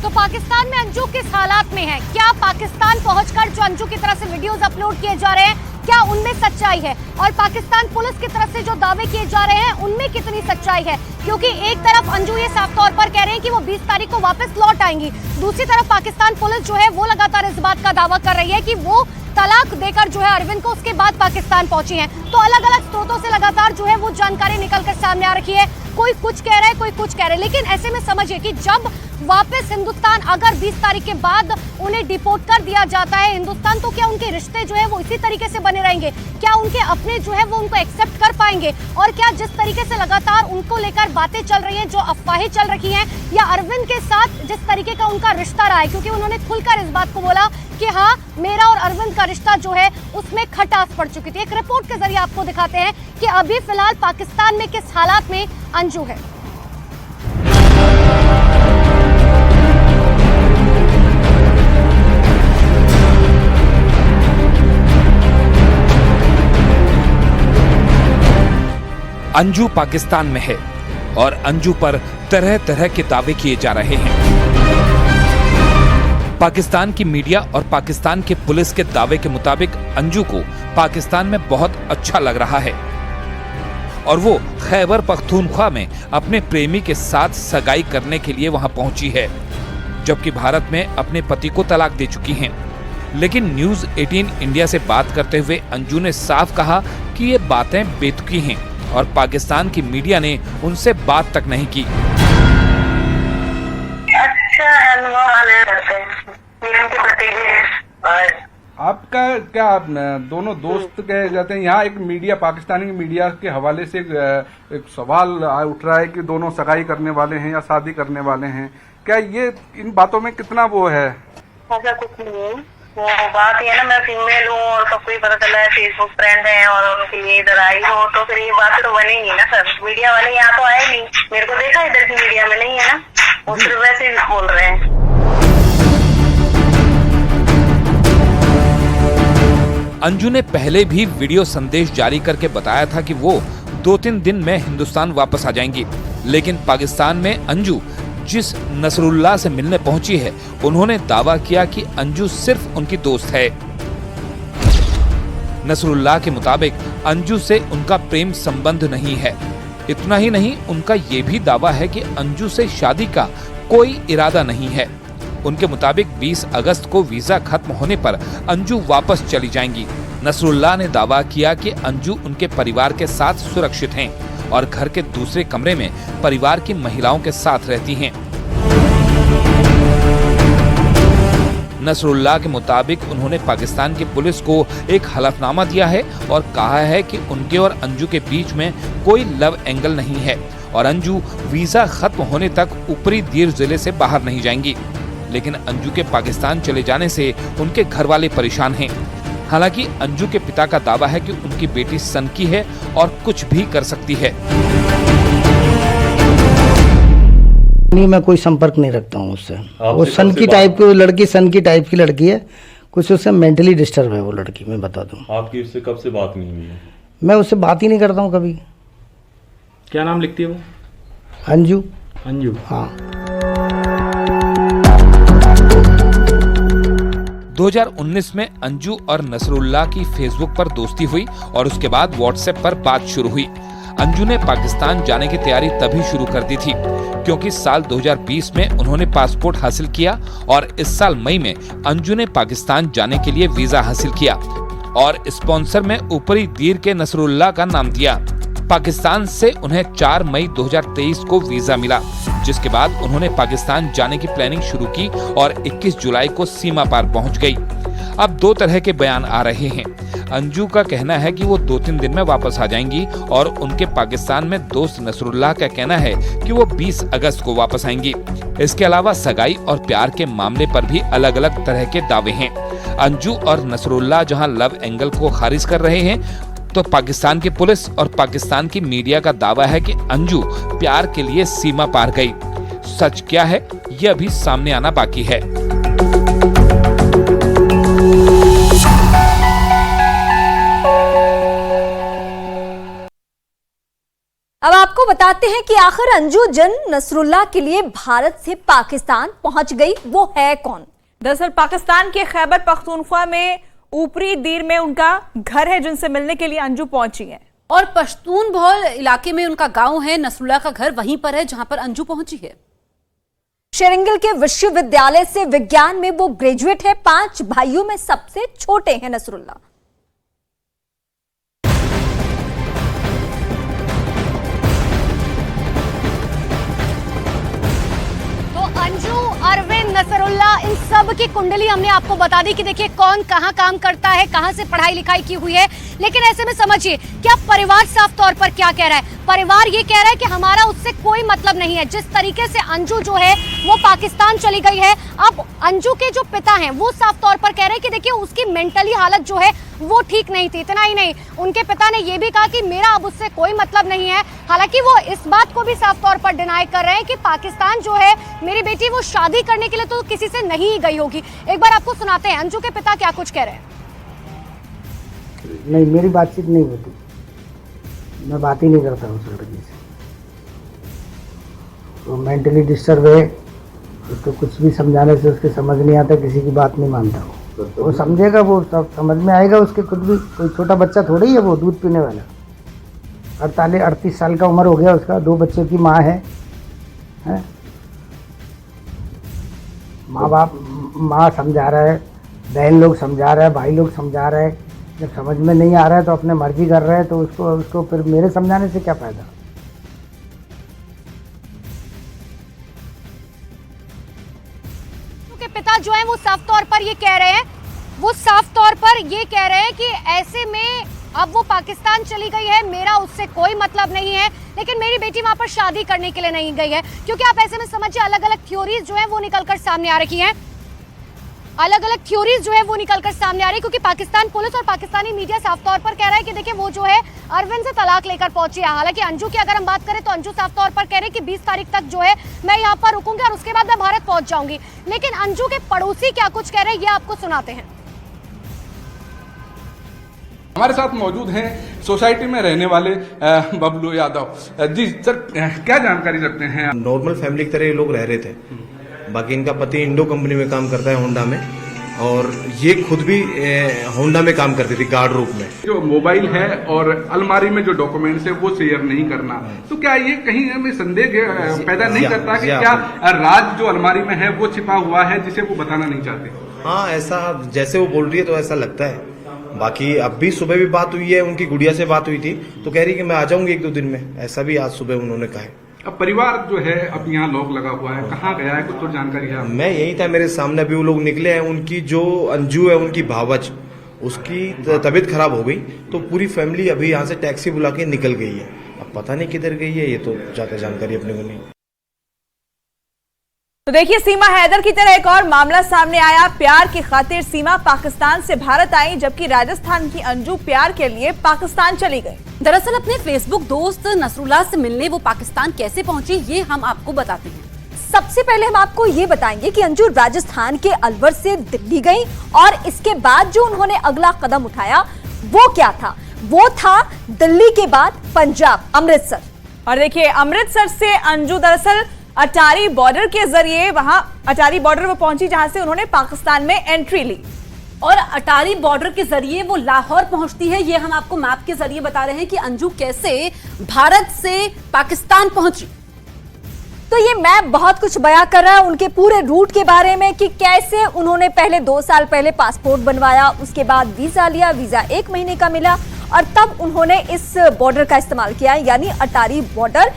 तो पाकिस्तान में अंजू किस हालात में है? क्या पाकिस्तान पहुंचकर जो अंजू की तरफ से वीडियोस अपलोड किए जा रहे हैं, क्या उनमें सच्चाई है? और पाकिस्तान पुलिस की तरफ से जो दावे किए जा रहे हैं उनमें कितनी सच्चाई है? क्योंकि एक तरफ अंजू ये साफ तौर पर कह रहे हैं कि वो 20 तारीख को वापस लौट आएंगी, दूसरी तरफ पाकिस्तान पुलिस जो है वो लगातार इस बात का दावा कर रही है कि वो तलाक देकर जो है अरविंद को उसके बाद पाकिस्तान पहुंची हैं। तो अलग अलग स्रोतों से लगातार जो है वो जानकारी निकलकर सामने आ रही है। कोई कुछ कह रहा है, कोई कुछ कह रहा है, लेकिन ऐसे में समझिए कि जब वापस हिंदुस्तान अगर 20 तारीख के बाद उन्हें डिपोर्ट कर दिया जाता है हिंदुस्तान, तो क्या उनके रिश्ते जो है वो इसी तरीके से बने रहेंगे? क्या उनके अपने जो है वो उनको एक्सेप्ट कर पाएंगे? और क्या जिस तरीके से लगातार उनको लेकर बातें चल रही हैं, जो अफवाहें चल रही हैं, या अरविंद के साथ जिस तरीके का उनका रिश्ता रहा है, क्योंकि उन्होंने खुलकर इस बात को बोला कि हाँ, मेरा और अरविंद का रिश्ता जो है उसमें खटास पड़ चुकी थी। एक रिपोर्ट के जरिए आपको दिखाते हैं कि अभी फिलहाल पाकिस्तान में किस हालात में अंजू है। अंजू पाकिस्तान में है और अंजू पर तरह तरह के दावे किए जा रहे हैं। पाकिस्तान की मीडिया और पाकिस्तान के पुलिस के दावे के मुताबिक अंजू को पाकिस्तान में बहुत अच्छा लग रहा है और वो खैबर पख्तूनख्वा में अपने प्रेमी के साथ सगाई करने के लिए वहां पहुंची है, जबकि भारत में अपने पति को तलाक दे चुकी हैं। लेकिन न्यूज 18 इंडिया से बात करते हुए अंजू ने साफ कहा कि ये बातें बेतुकी हैं और पाकिस्तान की मीडिया ने उनसे बात तक नहीं की। आपका क्या आप दोनों दोस्त कहे जाते हैं? यहाँ एक मीडिया, पाकिस्तानी मीडिया के हवाले से एक सवाल उठ रहा है कि दोनों सगाई करने वाले हैं या शादी करने वाले हैं। क्या ये इन बातों में कितना वो है? ऐसा कुछ नहीं है, वो बात ये है ना, मैं फीमेल हूँ और सबको ही पता चला है, फेसबुक फ्रेंड है और उनके लिए इधर आई हो, तो फिर ये बात तो बनेगी ना सर। मीडिया वाले यहाँ तो आए नहीं, मेरे को देखा इधर की मीडिया में नहीं है ना, वो सिर्फ वैसे ही बोल रहे हैं। अंजू ने पहले भी वीडियो संदेश जारी करके बताया था कि वो 2-3 दिन में हिंदुस्तान वापस आ जाएंगी, लेकिन पाकिस्तान में अंजू जिस नसरुल्लाह से मिलने पहुंची है, उन्होंने दावा किया कि अंजू सिर्फ उनकी दोस्त है। नसरुल्लाह के मुताबिक अंजू से उनका प्रेम संबंध नहीं है। इतना ही नहीं, उनका ये भी दावा है कि अंजू से शादी का कोई इरादा नहीं है। उनके मुताबिक 20 अगस्त को वीजा खत्म होने पर अंजू वापस चली जाएंगी। नसरुल्लाह ने दावा किया कि अंजू उनके परिवार के साथ सुरक्षित हैं और घर के दूसरे कमरे में परिवार की महिलाओं के साथ रहती हैं। नसरुल्लाह के मुताबिक उन्होंने पाकिस्तान की पुलिस को एक हलफनामा दिया है और कहा है कि उनके और अंजू के बीच में कोई लव एंगल नहीं है और अंजू वीजा खत्म होने तक ऊपरी दीर जिले से बाहर नहीं जाएंगी। लेकिन अंजू के पाकिस्तान चले जाने से उनके घर वाले परेशान हैं। हालांकि अंजू के पिता का दावा है कि उनकी बेटी सनकी है और कुछ भी कर सकती है। नहीं, मैं कोई संपर्क नहीं रखता हूँ उससे। वो सन की टाइप की लड़की, सन की टाइप की लड़की है, कुछ उससे मेंटली डिस्टर्ब है वो लड़की, मैं बता दूँ। आपकी उससे कब से बात नहीं हुई है? मैं उससे बात ही नहीं करता हूँ कभी। क्या नाम लिखती है वो? अंजू। अंजू, हाँ। 2019 में अंजू और नसरुल्लाह की फेसबुक पर दोस्ती हुई और उसके बाद व्हाट्सएप पर बात शुरू हुई। अंजू ने पाकिस्तान जाने की तैयारी तभी शुरू कर दी थी क्योंकि साल 2020 में उन्होंने पासपोर्ट हासिल किया और इस साल मई में अंजू ने पाकिस्तान जाने के लिए वीजा हासिल किया और स्पॉन्सर में ऊपरी दीर के नसरुल्लाह का नाम दिया। पाकिस्तान से उन्हें 4 मई 2023 को वीजा मिला, जिसके बाद उन्होंने पाकिस्तान जाने की प्लानिंग शुरू की और 21 जुलाई को सीमा पार पहुंच गई। अब 2 तरह के बयान आ रहे हैं। अंजू का कहना है कि वो 2-3 दिन में वापस आ जाएंगी और उनके पाकिस्तान में दोस्त नसरुल्लाह का कहना है कि वो 20 अगस्त को वापस आएंगी। इसके अलावा सगाई और प्यार के मामले पर भी अलग अलग तरह के दावे हैं। अंजू और नसरुल्लाह जहां लव एंगल को खारिज कर रहे हैं, तो पाकिस्तान की पुलिस और पाकिस्तान की मीडिया का दावा है कि अंजू प्यार के लिए सीमा पार गई। सच क्या है, यह अभी सामने आना बाकी है। अब आपको आपको बताते हैं कि आखिर अंजू जन नसरुल्लाह के लिए भारत से पाकिस्तान पहुंच गई, वो है कौन? दरअसल पाकिस्तान के खैबर पख्तूनख्वा में ऊपरी दीर में उनका घर है, जिनसे मिलने के लिए अंजू पहुंची है। और पश्तून बहुल इलाके में उनका गांव है, नसरुल्लाह का घर वहीं पर है जहां पर अंजू पहुंची है। शेरंगिल के विश्वविद्यालय से विज्ञान में वो ग्रेजुएट है। 5 भाइयों में सबसे छोटे हैं नसरुल्लाह। अंजू, अरविंद, नसरुल्लाह, इन सब की कुंडली हमने आपको बता दी कि देखिए कौन कहां काम करता है, कहां से पढ़ाई लिखाई की हुई है। लेकिन ऐसे में समझिए क्या परिवार साफ तौर पर क्या कह रहा है। परिवार ये कह रहा है कि हमारा उससे कोई मतलब नहीं है। जिस तरीके से अंजू जो है वो पाकिस्तान चली गई है, अब अंजू के जो पिता हैं वो साफ तौर पर कह रहे हैं कि देखिए उसकी मेंटली हालत जो है वो ठीक नहीं थी। इतना ही नहीं, उनके पिता ने ये भी कहा कि मेरा अब उससे कोई मतलब नहीं है। हालांकि वो इस बात को भी साफ तौर पर डिनाई कर रहे हैं कि पाकिस्तान जो है मेरी बेटी वो शादी करने के लिए तो किसी से नहीं गई होगी। एक बार आपको सुनाते हैं अंजू के पिता क्या कुछ कह रहे हैं। नहीं, मेरी बातचीत नहीं होती, मैं बात ही नहीं करता उस लड़की से। वो मेंटली डिस्टर्ब है, उसको कुछ भी समझाने से उसके समझ नहीं आता, किसी की बात नहीं मानता। वो समझेगा, वो सब समझ में आएगा उसके खुद भी। कोई छोटा बच्चा थोड़ी है वो, दूध पीने वाला। 38 साल का उम्र हो गया उसका, 2 बच्चों की माँ है। माँ बाप, माँ समझा रहा है, बहन लोग समझा रहा है, भाई लोग समझा रहा है। जब समझ में नहीं आ रहा है तो अपने मर्जी कर रहा है, तो उसको फिर मेरे समझाने से क्या फायदा। के पिता जो है वो साफ तौर पर ये कह रहे हैं कि ऐसे में अब वो पाकिस्तान चली गई है, मेरा उससे कोई मतलब नहीं है, लेकिन मेरी बेटी वहां पर शादी करने के लिए नहीं गई है। क्योंकि आप ऐसे में समझिए अलग अलग थ्योरीज जो है वो निकलकर सामने आ रही हैं, क्योंकि पाकिस्तान पुलिस और पाकिस्तानी मीडिया साफ तौर पर कह रहा है कि देखिए वो जो है अरविंद से तलाक लेकर पहुंची है। हालांकि अंजू की अगर हम बात करें तो अंजू साफ तौर पर कह रहे हैं कि 20 तारीख तक जो है मैं यहाँ पर रुकूंगी और उसके बाद मैं भारत पहुंच जाऊंगी। लेकिन अंजू के पड़ोसी क्या कुछ कह रहे हैं ये आपको सुनाते हैं। हमारे साथ मौजूद हैं सोसाइटी में रहने वाले बबलू यादव जी। सर, क्या जानकारी रखते हैं? नॉर्मल फैमिली की तरह ये लोग रह रहे थे। बाकी इनका पति इंडो कंपनी में काम करता है, होंडा में, और ये खुद भी होंडा में काम करती थी गार्ड रूप में। जो मोबाइल है और अलमारी में जो डॉक्यूमेंट्स है वो शेयर नहीं करना, तो क्या ये कहीं हमें संदेह पैदा नहीं करता कि क्या राज जो अलमारी में है वो छिपा हुआ है जिसे वो बताना नहीं चाहते? हाँ, ऐसा जैसे वो बोल रही है तो ऐसा लगता है। बाकी अब भी सुबह भी बात हुई है, उनकी गुड़िया से बात हुई थी तो कह रही कि मैं आ जाऊंगी 1-2 दिन में, ऐसा भी आज सुबह उन्होंने कहा है। अब परिवार जो है अब यहाँ लॉक लगा हुआ है, कहाँ गया है, कुछ तो जानकारी है? मैं यही था, मेरे सामने अभी वो लोग निकले हैं। उनकी जो अंजू है, उनकी भावच, उसकी तबीयत खराब हो गई तो पूरी फैमिली अभी यहाँ से टैक्सी बुला के निकल गई है। अब पता नहीं किधर गई है, ये तो ज्यादा जानकारी अपने को नहीं। तो देखिए, सीमा हैदर की तरह एक और मामला सामने आया। प्यार की खातिर सीमा पाकिस्तान से भारत आई, जबकि राजस्थान की अंजू प्यार के लिए पाकिस्तान चली गई। दरअसल अपने फेसबुक दोस्त नसरुल्लाह से मिलने वो पाकिस्तान कैसे पहुंची ये हम आपको बताते हैं। सबसे पहले हम आपको ये बताएंगे कि अंजू राजस्थान के अलवर से दिल्ली गई और इसके बाद जो उन्होंने अगला कदम उठाया वो क्या था। वो था दिल्ली के बाद पंजाब, अमृतसर। और देखिए, अमृतसर से अंजू दरअसल अटारी बॉर्डर के जरिए वहां अटारी बॉर्डर पर पहुंची, जहां से उन्होंने पाकिस्तान में एंट्री ली। और अटारी बॉर्डर के जरिए वो लाहौर पहुंचती है। ये हम आपको मैप के जरिए बता रहे हैं कि अंजू कैसे भारत से पाकिस्तान पहुंची। तो ये मैप बहुत कुछ बयां कर रहा है उनके पूरे रूट के बारे में कि कैसे उन्होंने पहले 2 साल पहले पासपोर्ट बनवाया, उसके बाद वीजा लिया, वीजा 1 महीने का मिला और तब उन्होंने इस बॉर्डर का इस्तेमाल किया, यानी अटारी बॉर्डर,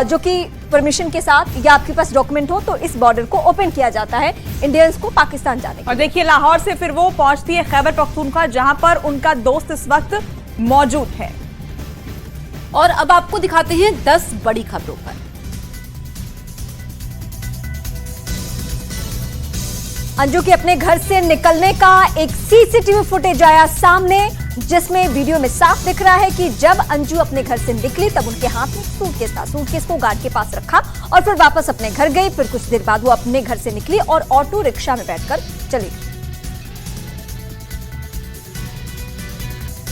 जो कि परमिशन के साथ या आपके पास डॉक्यूमेंट हो तो इस बॉर्डर को ओपन किया जाता है इंडियंस को पाकिस्तान जाने के। और देखिए, लाहौर से फिर वो पहुंचती है खैबर पख्तूनख्वा, जहां पर उनका दोस्त इस वक्त मौजूद है। और अब आपको दिखाते हैं 10 बड़ी खबरों पर। अंजू के अपने घर से निकलने का एक सीसीटीवी फुटेज आया सामने, जिसमें वीडियो में साफ दिख रहा है कि जब अंजू अपने घर से निकली तब उनके हाथ में सूटकेस था। सूटकेस को गार्ड के पास रखा और फिर वापस अपने घर गई। फिर कुछ देर बाद वो अपने घर से निकली और ऑटो रिक्शा में बैठकर चली गई।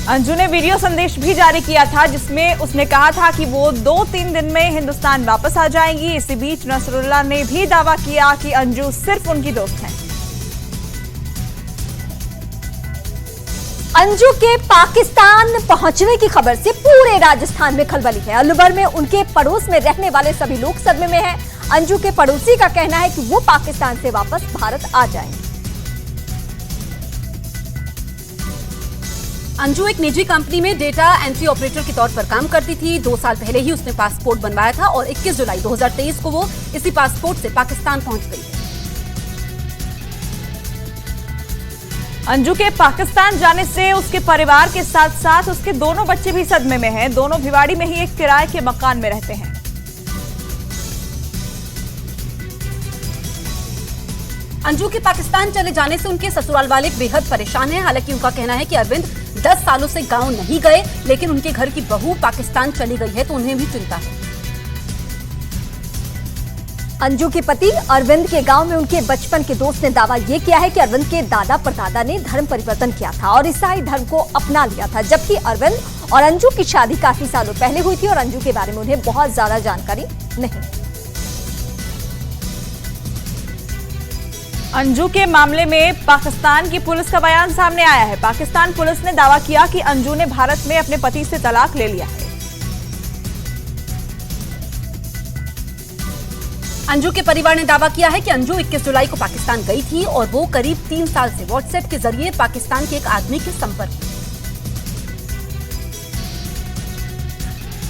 अंजू ने वीडियो संदेश भी जारी किया था जिसमें उसने कहा था कि वो 2-3 दिन में हिंदुस्तान वापस आ जाएंगी। इसी बीच नसरुल्लाह ने भी दावा किया कि अंजू सिर्फ उनकी दोस्त हैं। अंजू के पाकिस्तान पहुंचने की खबर से पूरे राजस्थान में खलबली है। अलवर में उनके पड़ोस में रहने वाले सभी लोग सदमे में हैं। अंजू के पड़ोसी का कहना है कि वो पाकिस्तान से वापस भारत आ जाएंगे। अंजू एक निजी कंपनी में डेटा एंट्री ऑपरेटर के तौर पर काम करती थी। 2 साल पहले ही उसने पासपोर्ट बनवाया था और 21 जुलाई 2023 को वो इसी पासपोर्ट से पाकिस्तान पहुंच गई। अंजू के पाकिस्तान जाने से उसके परिवार के साथ साथ उसके दोनों बच्चे भी सदमे में हैं। दोनों भिवाड़ी में ही एक किराए के मकान में रहते हैं। अंजू के पाकिस्तान चले जाने से उनके ससुराल वाले बेहद परेशान हैं। हालांकि उनका कहना है कि अरविंद 10 सालों से गांव नहीं गए, लेकिन उनके घर की बहू पाकिस्तान चली गई है तो उन्हें भी चिंता है। अंजू के पति अरविंद के गांव में उनके बचपन के दोस्त ने दावा यह किया है कि अरविंद के दादा परदादा ने धर्म परिवर्तन किया था और ईसाई धर्म को अपना लिया था, जबकि अरविंद और अंजू की शादी काफी सालों पहले हुई थी और अंजू के बारे में उन्हें बहुत ज्यादा जानकारी नहीं। अंजू के मामले में पाकिस्तान की पुलिस का बयान सामने आया है। पाकिस्तान पुलिस ने दावा किया कि अंजू ने भारत में अपने पति से तलाक ले लिया है। अंजू के परिवार ने दावा किया है कि अंजू 21 जुलाई को पाकिस्तान गई थी और वो करीब 3 साल से व्हाट्सएप के जरिए पाकिस्तान के एक आदमी के संपर्क में।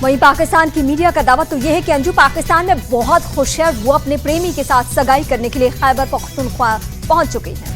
वहीं पाकिस्तान की मीडिया का दावा तो यह है कि अंजू पाकिस्तान में बहुत खुश है। वो अपने प्रेमी के साथ सगाई करने के लिए खैबर पख्तूनख्वा पहुंच चुकी है।